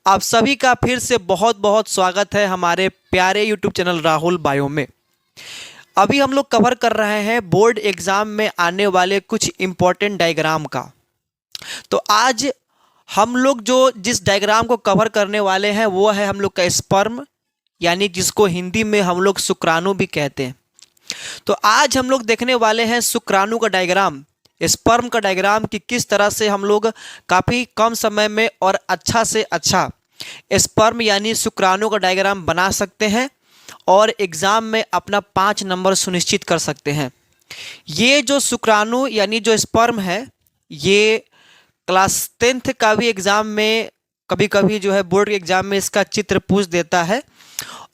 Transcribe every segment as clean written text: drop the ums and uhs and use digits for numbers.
आप सभी का फिर से बहुत बहुत स्वागत है हमारे प्यारे यूट्यूब चैनल राहुल बायो में। अभी हम लोग कवर कर रहे हैं बोर्ड एग्ज़ाम में आने वाले कुछ इम्पोर्टेंट डायग्राम का। तो आज हम लोग जो जिस डायग्राम को कवर करने वाले हैं वो है हम लोग का स्पर्म, यानी जिसको हिंदी में हम लोग शुक्राणु भी कहते हैं। तो आज हम लोग देखने वाले हैं शुक्राणु का डायग्राम, स्पर्म का डायग्राम कि किस तरह से हम लोग काफ़ी कम समय में और अच्छा से अच्छा स्पर्म यानी शुक्राणु का डायग्राम बना सकते हैं और एग्ज़ाम में अपना 5 नंबर सुनिश्चित कर सकते हैं। ये जो शुक्राणु यानी जो स्पर्म है, ये क्लास 10th का भी एग्ज़ाम में कभी कभी जो है बोर्ड के एग्ज़ाम में इसका चित्र पूछ देता है,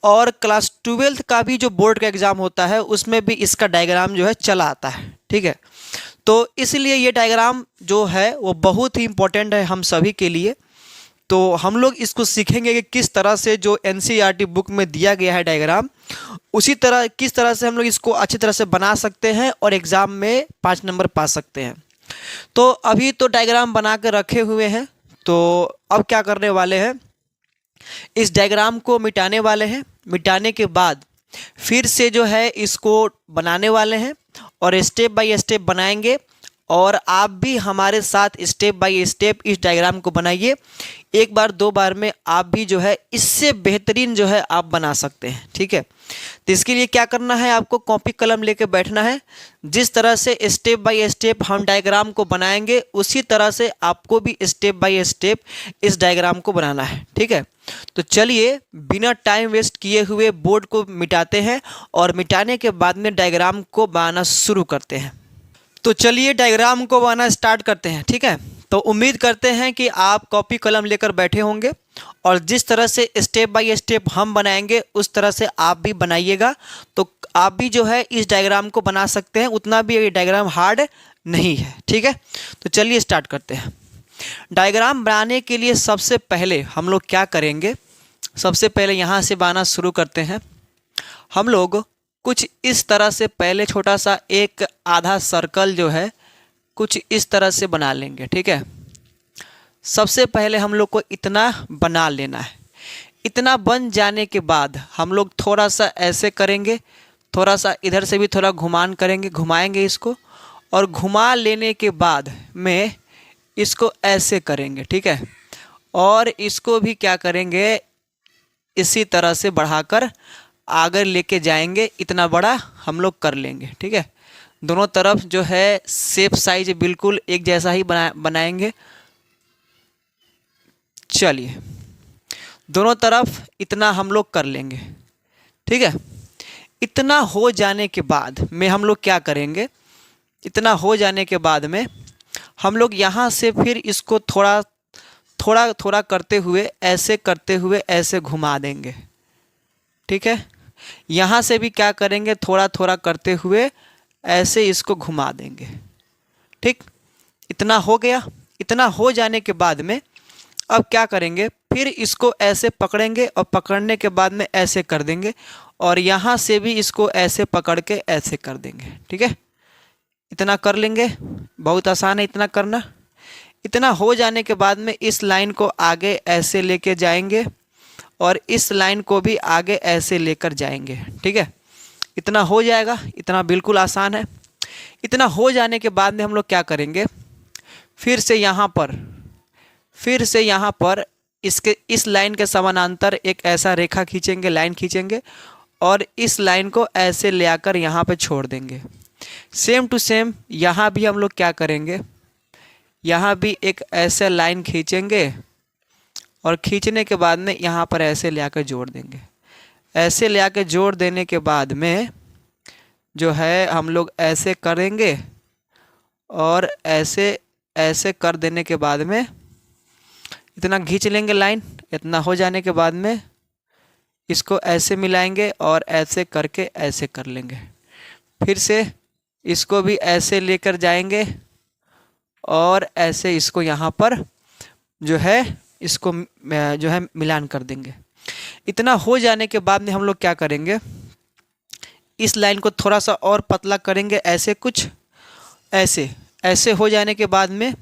और क्लास 12th का भी जो बोर्ड का एग्ज़ाम होता है उसमें भी इसका डायग्राम जो है चला आता है। ठीक है, तो इसलिए ये डायग्राम जो है वो बहुत ही इम्पोर्टेंट है हम सभी के लिए। तो हम लोग इसको सीखेंगे कि किस तरह से जो एनसीईआरटी बुक में दिया गया है डायग्राम, उसी तरह किस तरह से हम लोग इसको अच्छी तरह से बना सकते हैं और एग्ज़ाम में 5 नंबर पा सकते हैं। तो अभी तो डायग्राम बना के रखे हुए हैं, तो अब क्या करने वाले हैं, इस डायग्राम को मिटाने वाले हैं। मिटाने के बाद फिर से जो है इसको बनाने वाले हैं और स्टेप बाय स्टेप बनाएंगे, और आप भी हमारे साथ स्टेप बाय स्टेप इस डायग्राम को बनाइए। एक बार दो बार में आप भी जो है इससे बेहतरीन जो है आप बना सकते हैं। ठीक है, तो इसके लिए क्या करना है, आपको कॉपी कलम लेके बैठना है। जिस तरह से स्टेप बाय स्टेप हम डायग्राम को बनाएंगे उसी तरह से आपको भी स्टेप बाय स्टेप इस डायग्राम को बनाना है। ठीक है, तो चलिए बिना टाइम वेस्ट किए हुए बोर्ड को मिटाते हैं और मिटाने के बाद में डायग्राम को बनाना शुरू करते हैं। तो चलिए डायग्राम को बनाना स्टार्ट करते हैं। ठीक है, तो उम्मीद करते हैं कि आप कॉपी कलम लेकर बैठे होंगे और जिस तरह से स्टेप बाय स्टेप हम बनाएंगे उस तरह से आप भी बनाइएगा, तो आप भी जो है इस डायग्राम को बना सकते हैं। उतना भी ये डायग्राम हार्ड नहीं है। ठीक है, तो चलिए स्टार्ट करते हैं। डायग्राम बनाने के लिए सबसे पहले हम लोग क्या करेंगे, सबसे पहले यहाँ से बनाना शुरू करते हैं। हम लोग कुछ इस तरह से पहले छोटा सा एक आधा सर्कल जो है कुछ इस तरह से बना लेंगे। ठीक है, सबसे पहले हम लोग को इतना बना लेना है। इतना बन जाने के बाद हम लोग थोड़ा सा ऐसे करेंगे, थोड़ा सा इधर से भी थोड़ा घुमान करेंगे, घुमाएंगे इसको, और घुमा लेने के बाद में इसको ऐसे करेंगे। ठीक है, और इसको भी क्या करेंगे, इसी तरह से बढ़ाकर आगे लेके जाएंगे। इतना बड़ा हम लोग कर लेंगे। ठीक है, दोनों तरफ जो है शेप साइज बिल्कुल एक जैसा ही बनाएंगे। चलिए दोनों तरफ इतना हम लोग कर लेंगे। ठीक है, इतना हो जाने के बाद में हम लोग क्या करेंगे, इतना हो जाने के बाद में हम लोग यहाँ से फिर इसको थोड़ा थोड़ा थोड़ा करते हुए ऐसे घुमा देंगे। ठीक है, यहाँ से भी क्या करेंगे, थोड़ा थोड़ा करते हुए ऐसे इसको घुमा देंगे। ठीक, इतना हो गया। इतना हो जाने के बाद में अब क्या करेंगे, फिर इसको ऐसे पकड़ेंगे और पकड़ने के बाद में ऐसे कर देंगे, और यहाँ से भी इसको ऐसे पकड़ के ऐसे कर देंगे। ठीक है, इतना कर लेंगे, बहुत आसान है इतना करना। इतना हो जाने के बाद में इस लाइन को आगे ऐसे लेके जाएंगे और इस लाइन को भी आगे ऐसे लेकर जाएंगे। ठीक है, इतना हो जाएगा, इतना बिल्कुल आसान है। इतना हो जाने के बाद में हम लोग क्या करेंगे, फिर से यहाँ पर इसके इस लाइन के समानांतर एक ऐसा रेखा खींचेंगे, लाइन खींचेंगे, और इस लाइन को ऐसे ले आकर यहाँ पे छोड़ देंगे। सेम टू सेम यहाँ भी हम लोग क्या करेंगे, यहाँ भी एक ऐसे लाइन खींचेंगे और खींचने के बाद में यहाँ पर ऐसे ले आकर जोड़ देंगे। ऐसे ले आकर जोड़ देने के बाद में जो है हम लोग ऐसे करेंगे, और ऐसे कर देने के बाद में इतना खींच लेंगे लाइन। इतना हो जाने के बाद में इसको ऐसे मिलाएंगे और ऐसे करके ऐसे कर लेंगे। फिर से इसको भी ऐसे लेकर जाएंगे और ऐसे इसको यहाँ पर जो है इसको जो है मिलान कर देंगे। इतना हो जाने के बाद में हम लोग क्या करेंगे, इस लाइन को थोड़ा सा और पतला करेंगे, ऐसे कुछ ऐसे हो जाने के बाद में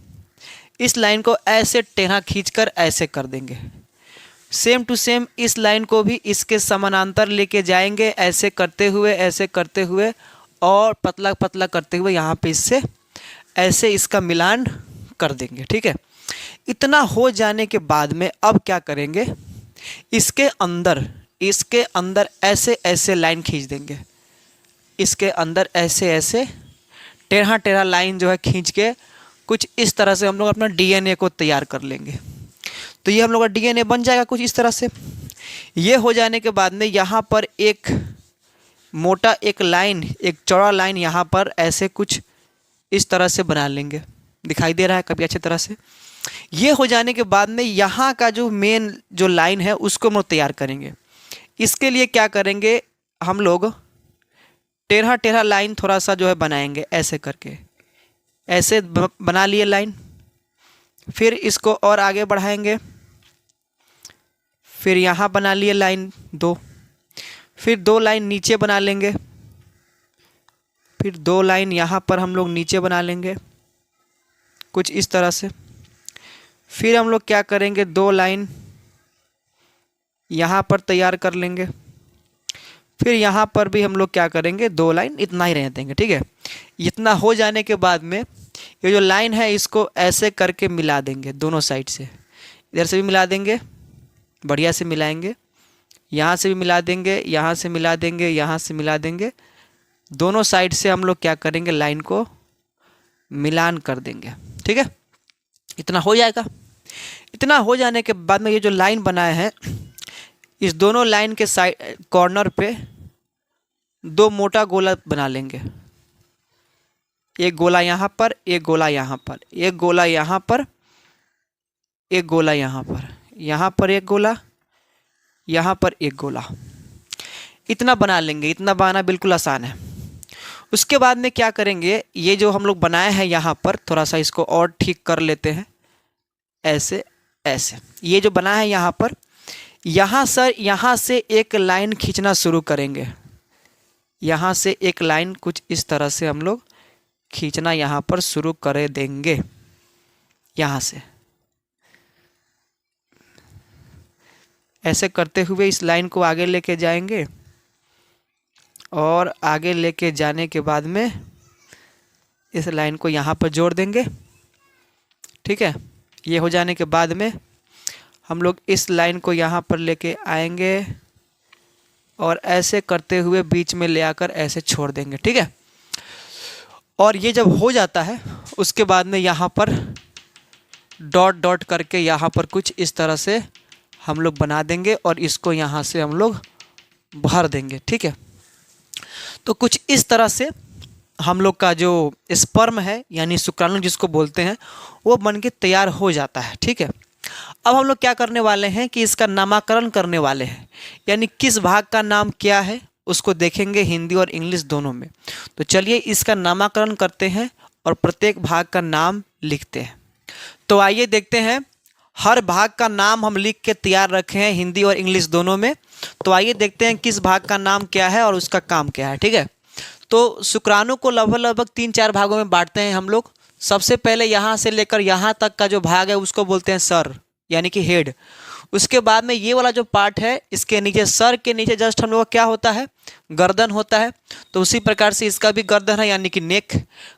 इस लाइन को ऐसे टेढ़ा खींचकर ऐसे कर देंगे। सेम टू सेम इस लाइन को भी इसके समानांतर लेके जाएंगे, ऐसे करते हुए और पतला पतला करते हुए यहाँ पे इससे ऐसे इसका मिलान कर देंगे। ठीक है, इतना हो जाने के बाद में अब क्या करेंगे, इसके अंदर ऐसे ऐसे लाइन खींच देंगे, इसके अंदर ऐसे ऐसे टेढ़ा टेढ़ा लाइन जो है खींच के कुछ इस तरह से हम लोग अपना डीएनए को तैयार कर लेंगे। तो ये हम लोग का डीएनए बन जाएगा कुछ इस तरह से। ये हो जाने के बाद में यहाँ पर एक मोटा एक लाइन, एक चौड़ा लाइन यहाँ पर ऐसे कुछ इस तरह से बना लेंगे, दिखाई दे रहा है कभी अच्छे तरह से। ये हो जाने के बाद में यहाँ का जो मेन जो लाइन है उसको हम लोग तैयार करेंगे। इसके लिए क्या करेंगे, हम लोग टेढ़ा टेढ़ा लाइन थोड़ा सा जो है बनाएंगे, ऐसे करके ऐसे बना लिए लाइन। फिर इसको और आगे बढ़ाएंगे, फिर यहाँ बना लिए लाइन 2, फिर 2 लाइन नीचे बना लेंगे, फिर 2 लाइन यहाँ पर हम लोग नीचे बना लेंगे कुछ इस तरह से। फिर हम लोग क्या करेंगे, 2 लाइन यहाँ पर तैयार कर लेंगे, फिर यहाँ पर भी हम लोग क्या करेंगे, 2 लाइन, इतना ही रहने देंगे। ठीक है, इतना हो जाने के बाद में ये जो लाइन है इसको ऐसे करके मिला देंगे दोनों साइड से। इधर से भी मिला देंगे, बढ़िया से मिलाएंगे, यहाँ से भी मिला देंगे, यहाँ से मिला देंगे, यहाँ से मिला देंगे, दोनों साइड से हम लोग क्या करेंगे, लाइन को मिलान कर देंगे। ठीक है, इतना हो जाएगा। इतना हो जाने के बाद में ये जो लाइन बनाए हैं इस दोनों लाइन के साइड कॉर्नर पे 2 मोटा गोला बना लेंगे, एक गोला यहाँ पर, एक गोला यहाँ पर, एक गोला यहाँ पर, एक गोला यहाँ पर, यहाँ पर एक गोला, यहाँ पर एक गोला, इतना बना लेंगे। इतना बनाना बिल्कुल आसान है। उसके बाद में क्या करेंगे, ये जो हम लोग बनाए हैं यहाँ पर थोड़ा सा इसको और ठीक कर लेते हैं, ऐसे ऐसे। ये जो बना है यहाँ पर, यहाँ से एक लाइन खींचना शुरू करेंगे, यहाँ से एक लाइन कुछ इस तरह से हम लोग खींचना यहाँ पर शुरू कर देंगे। यहाँ से ऐसे करते हुए इस लाइन को आगे लेके जाएंगे और आगे लेके जाने के बाद में इस लाइन को यहाँ पर जोड़ देंगे। ठीक है, ये हो जाने के बाद में हम लोग इस लाइन को यहाँ पर लेके आएंगे और ऐसे करते हुए बीच में ले आकर ऐसे छोड़ देंगे। ठीक है, और ये जब हो जाता है उसके बाद में यहाँ पर डॉट डॉट करके यहाँ पर कुछ इस तरह से हम लोग बना देंगे और इसको यहाँ से हम लोग भर देंगे। ठीक है, तो कुछ इस तरह से हम लोग का जो स्पर्म है यानी शुक्राणु जिसको बोलते हैं वो बन के तैयार हो जाता है। ठीक है, अब हम लोग क्या करने वाले हैं कि इसका नामकरण करने वाले हैं, यानी किस भाग का नाम क्या है उसको देखेंगे हिंदी और इंग्लिश दोनों में। तो चलिए इसका नामकरण करते हैं और प्रत्येक भाग का नाम लिखते हैं। तो आइए देखते हैं, हर भाग का नाम हम लिख के तैयार रखे हैं हिंदी और इंग्लिश दोनों में। तो आइए देखते हैं किस भाग का नाम क्या है और उसका काम क्या है। ठीक है, तो शुक्राणु को लगभग 3-4 भागों में बांटते हैं हम लोग। सबसे पहले यहाँ से लेकर यहाँ तक का जो भाग है उसको बोलते हैं सर यानी कि हेड। उसके बाद में ये वाला जो पार्ट है इसके नीचे, सर के नीचे जस्ट हम लोग का क्या होता है, गर्दन होता है। तो उसी प्रकार से इसका भी गर्दन है यानी कि नेक।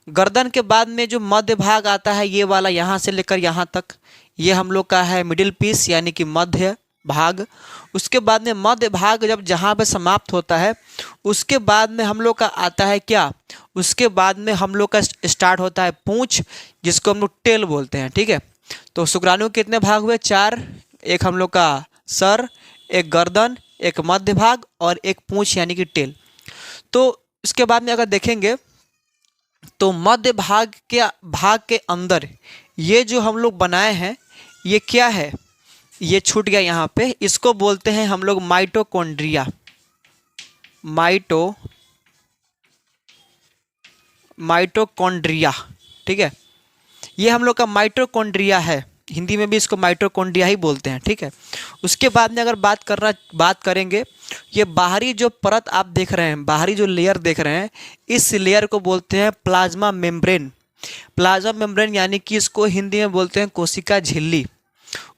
गर्दन के बाद में जो मध्य भाग आता है ये वाला, यहाँ से लेकर यहाँ तक, ये हम लोग का है मिडिल पीस यानी कि मध्य भाग। उसके बाद में मध्य भाग जब जहाँ पे समाप्त होता है उसके बाद में हम लोग का आता है क्या, उसके बाद में हम लोग का स्टार्ट होता है पूंछ, जिसको हम लोग टेल बोलते हैं। ठीक है, तो शुक्राणु कितने भाग हुए, 4। एक हम लोग का सर, एक गर्दन, एक मध्य भाग और एक पूंछ यानी कि टेल। तो इसके बाद में अगर देखेंगे तो मध्य भाग के अंदर ये जो हम लोग बनाए हैं ये क्या है, ये छूट गया यहाँ पे, इसको बोलते हैं हम लोग माइटोकॉन्ड्रिया। माइटोकॉन्ड्रिया। ठीक है, ये हम लोग का माइटोकॉन्ड्रिया है, हिंदी में भी इसको माइटोकॉन्ड्रिया ही बोलते हैं। ठीक है, उसके बाद में अगर बात करेंगे, ये बाहरी जो परत आप देख रहे हैं, बाहरी जो लेयर देख रहे हैं, इस लेयर को बोलते हैं प्लाज्मा मेम्ब्रेन। प्लाज्मा मेम्ब्रेन यानी कि इसको हिंदी में बोलते हैं कोशिका झिल्ली।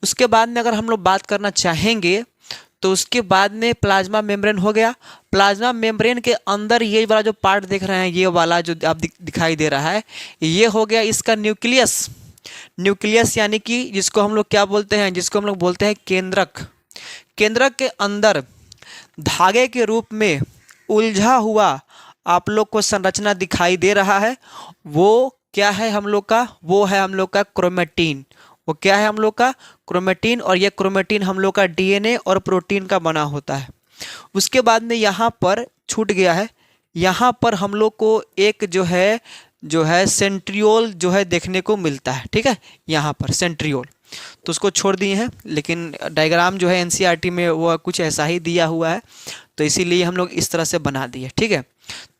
उसके बाद में अगर हम लोग बात करना चाहेंगे तो उसके बाद में प्लाज्मा मेम्ब्रेन हो गया। प्लाज्मा मेम्ब्रेन के अंदर ये वाला जो पार्ट देख रहे हैं, ये वाला जो आप दिखाई दे रहा है, ये हो गया इसका न्यूक्लियस। न्यूक्लियस यानी कि जिसको हम लोग क्या बोलते हैं, जिसको हम लोग बोलते हैं केंद्रक। केंद्रक के अंदर धागे के रूप में उलझा हुआ आप लोग को संरचना दिखाई दे रहा है। वो क्या है हम लोग का, वो है हम लोग का क्रोमेटिन। वो क्या है हम लोग का, क्रोमेटिन। और ये क्रोमेटिन हम लोग का डीएनए और प्रोटीन का बना होता है। उसके बाद में यहाँ पर छूट गया है, यहाँ पर हम लोग को एक जो है सेंट्रियोल जो है देखने को मिलता है। ठीक है, यहाँ पर सेंट्रियोल, तो उसको छोड़ दिए हैं, लेकिन डायग्राम जो है एनसीईआरटी में वो कुछ ऐसा ही दिया हुआ है, तो इसीलिए हम लोग इस तरह से बना दिए। ठीक है,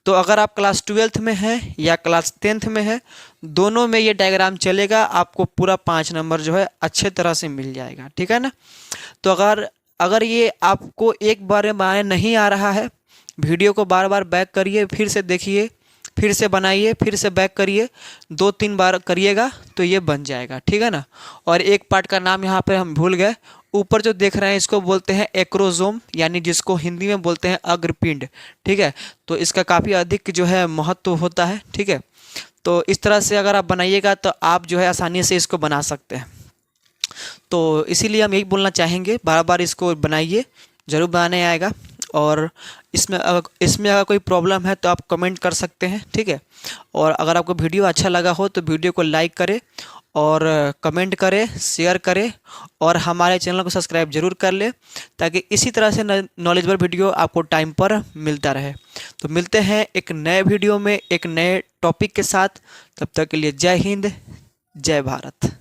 तो अगर आप क्लास 12th में हैं या क्लास 10th में हैं, दोनों में ये डायग्राम चलेगा, आपको पूरा 5 नंबर जो है अच्छे तरह से मिल जाएगा। ठीक है ना। तो अगर ये आपको एक बार में बनाने नहीं आ रहा है, वीडियो को बार बार बैक करिए, फिर से देखिए, फिर से बनाइए, फिर से बैक करिए, 2-3 बार करिएगा तो ये बन जाएगा। ठीक है ना। और एक पार्ट का नाम यहाँ पे हम भूल गए, ऊपर जो देख रहे हैं इसको बोलते हैं एक्रोजोम, यानी जिसको हिंदी में बोलते हैं अग्रपिंड। ठीक है, तो इसका काफ़ी अधिक जो है महत्व होता है। ठीक है, तो इस तरह से अगर आप बनाइएगा तो आप जो है आसानी से इसको बना सकते हैं। तो इसीलिए हम यही बोलना चाहेंगे, बार बार इसको बनाइए, ज़रूर बनाने आएगा। और इसमें अगर कोई प्रॉब्लम है तो आप कमेंट कर सकते हैं। ठीक है, और अगर आपको वीडियो अच्छा लगा हो तो वीडियो को लाइक करें और कमेंट करें, शेयर करें, और हमारे चैनल को सब्सक्राइब जरूर कर लें, ताकि इसी तरह से नॉलेजेबल वीडियो आपको टाइम पर मिलता रहे। तो मिलते हैं एक नए वीडियो में एक नए टॉपिक के साथ। तब तक के लिए जय हिंद, जय भारत।